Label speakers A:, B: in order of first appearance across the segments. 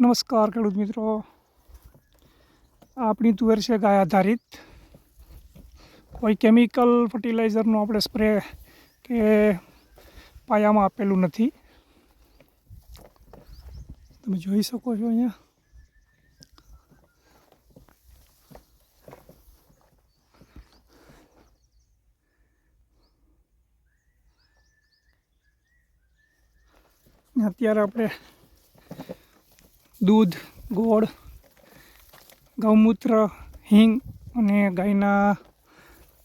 A: નમસ્કાર ખેડૂત મિત્રો, આપણી તુવેર છે ગાય આધારિત. કોઈ કેમિકલ ફર્ટિલાઇઝરનો આપણે સ્પ્રે કે પાયામાં આપેલું નથી. તમે જોઈ શકો છો અહીંયા. અત્યારે આપણે દૂધ, ગોળ, ગૌમૂત્ર, હિંગ અને ગાયના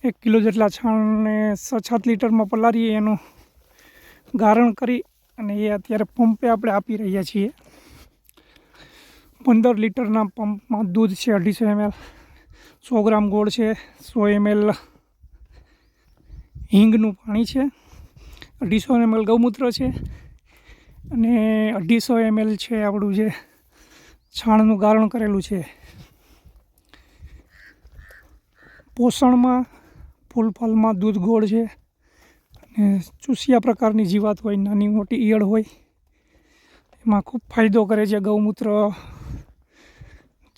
A: 1 કિલો જેટલા છાણને 6-7 લીટરમાં પલાળીએ એનું ગારણ કરી અને એ અત્યારે પંપે આપણે આપી રહ્યા છીએ. 15 લીટરના પંપમાં દૂધ છે 250 ml, 100 ગ્રામ ગોળ છે, 100 ml હિંગનું પાણી છે, 250 ml ગૌમૂત્ર છે અને 250 ml છે આપણું જે છાણનું ગારણ કરેલું છે. પોષણમાં ફૂલ ફલમાં દૂધ ગોળ છે અને ચૂસિયા પ્રકારની જીવાત હોય, નાની મોટી ઈયળ હોય, એમાં ખૂબ ફાયદો કરે છે ગૌમૂત્ર.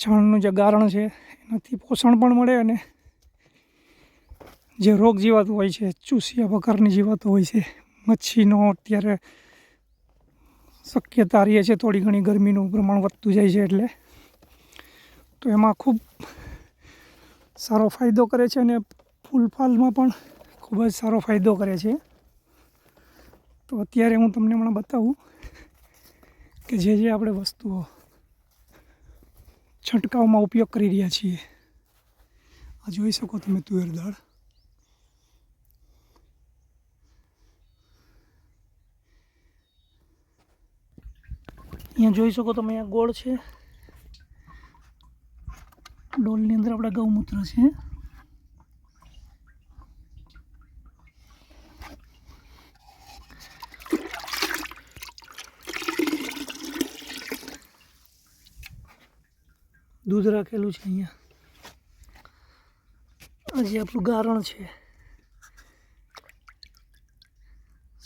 A: છાણનું જે ગારણ છે એનાથી પોષણ પણ મળે અને જે રોગ જીવાત હોય છે, ચૂસિયા પ્રકારની જીવાતો હોય છે, મચ્છીનો અત્યારે શક્યતા રહે છે, થોડી ઘણી ગરમીનું પ્રમાણ વધતું જાય છે એટલે તો એમાં ખૂબ સારો ફાયદો કરે છે અને ફૂલ ફાલમાં પણ ખૂબ જ સારો ફાયદો કરે છે. તો અત્યારે હું તમને હમણાં બતાવું કે જે આપણે વસ્તુઓ છંટકાવમાં ઉપયોગ કરી રહ્યા છીએ. આ જોઈ શકો તમે તુવેર દાળ. અહીંયા જોઈ શકો તમે, અહીંયા ગોળ છે, ડોલની અંદર આપણા ગૌમૂત્ર છે, દૂધ રાખેલું છે, અહીંયા આ જે આપણું ગારણ છે,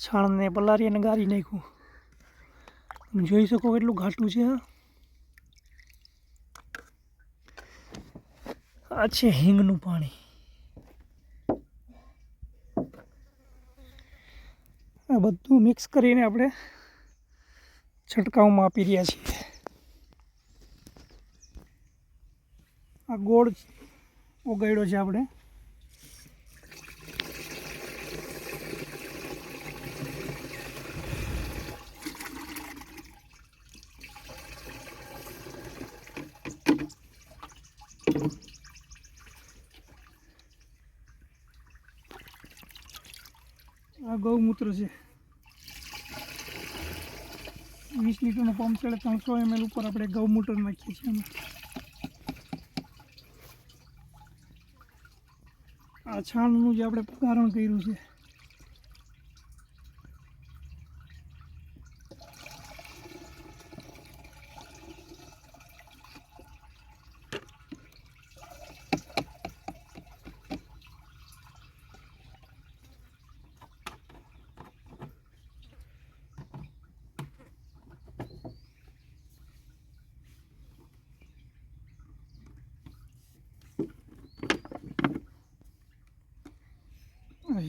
A: છાણને પલાળી અને ગાળી નાખ્યું. તમે જોઈ શકો કેટલું ઘાટું છે. આ છે હિંગનું પાણી. આ બધું મિક્સ કરીને આપણે છંટકાવમાં આપી રહ્યા છીએ. આ ગોળ ઓગાળ્યો છે આપણે. આ ગૌમૂત્ર છે. 20 લીટરનો પંપ છે, 300 ml ઉપર આપણે ગૌમૂત્ર નાખીએ છીએ એમાં. આ છાણનું જે આપણે ગારણ કર્યું છે,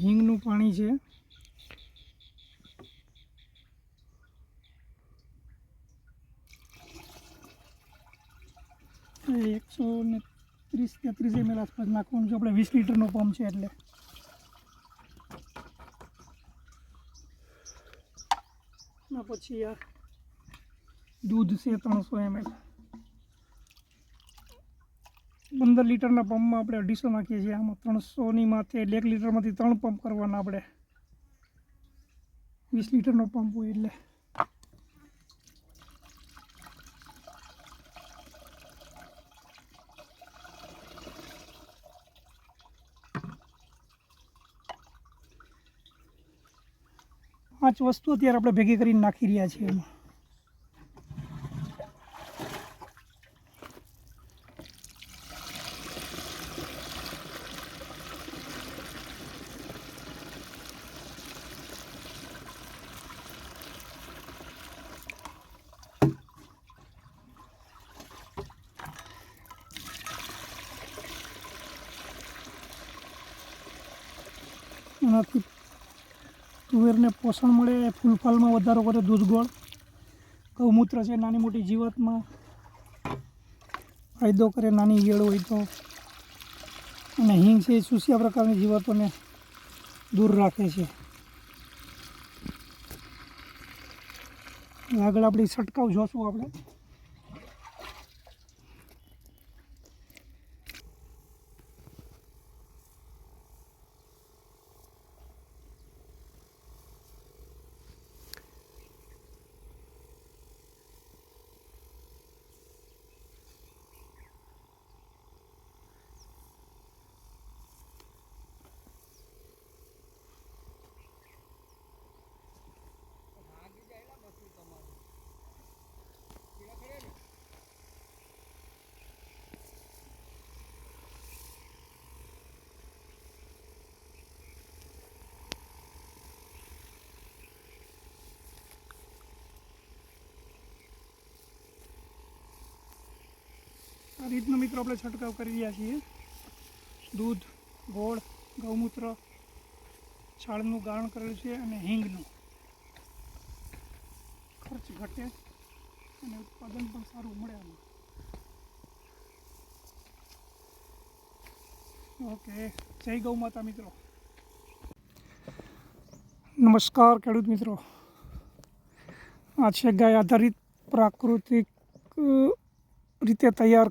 A: હિંગનું પાણી છે, એ 130-33 ml આસપાસ નાખવાનું છે. આપણે 20 લીટરનો પંપ છે એટલે. પછી આ દૂધ છે 300 ml. 15 લીટરના પંપમાં આપણે 250 નાખીએ છીએ. આમાં 300ની માથે એટલે 1 લીટરમાંથી 3 પંપ કરવાના આપણે. 20 લીટરનો પંપ હોય એટલે. પાંચ વસ્તુ અત્યારે આપણે ભેગી કરીને નાખી રહ્યા છીએ એમાં. એનાથી તુવેરને પોષણ મળે, ફૂલફાલમાં વધારો કરે, દૂધ ગોળ. ગૌમૂત્ર છે નાની મોટી જીવાતમાં ફાયદો કરે, નાની ઈયળ હોય તો. અને હિંગ છે એ ચૂસ્યા પ્રકારની જીવાતોને દૂર રાખે છે. આગળ આપણી છંટકાવ જોશું આપણે. આ રીતનો મિત્રો આપણે છંટકાવ કરી રહ્યા છીએ. દૂધ, ગોળ, ગૌમૂત્ર, છાણનું ગાળણ કરેલું છે અને હિંગનું. ખર્ચ ઘટે અને ઉત્પાદન પણ સારું મળે આમાં. ઓકે, જય ગૌ માતા મિત્રો. નમસ્કાર ખેડૂત મિત્રો. આ છે ગાય આધારિત પ્રાકૃતિક રીતે તૈયાર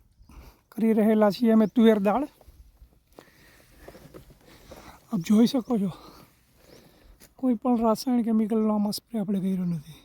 A: કરી રહેલા છીએ અમે તુવેર દાળ. આપ જોઈ શકો છો કોઈ પણ રાસાયણિક કેમિકલનો આમાં સ્પ્રે આપણે કર્યો નથી.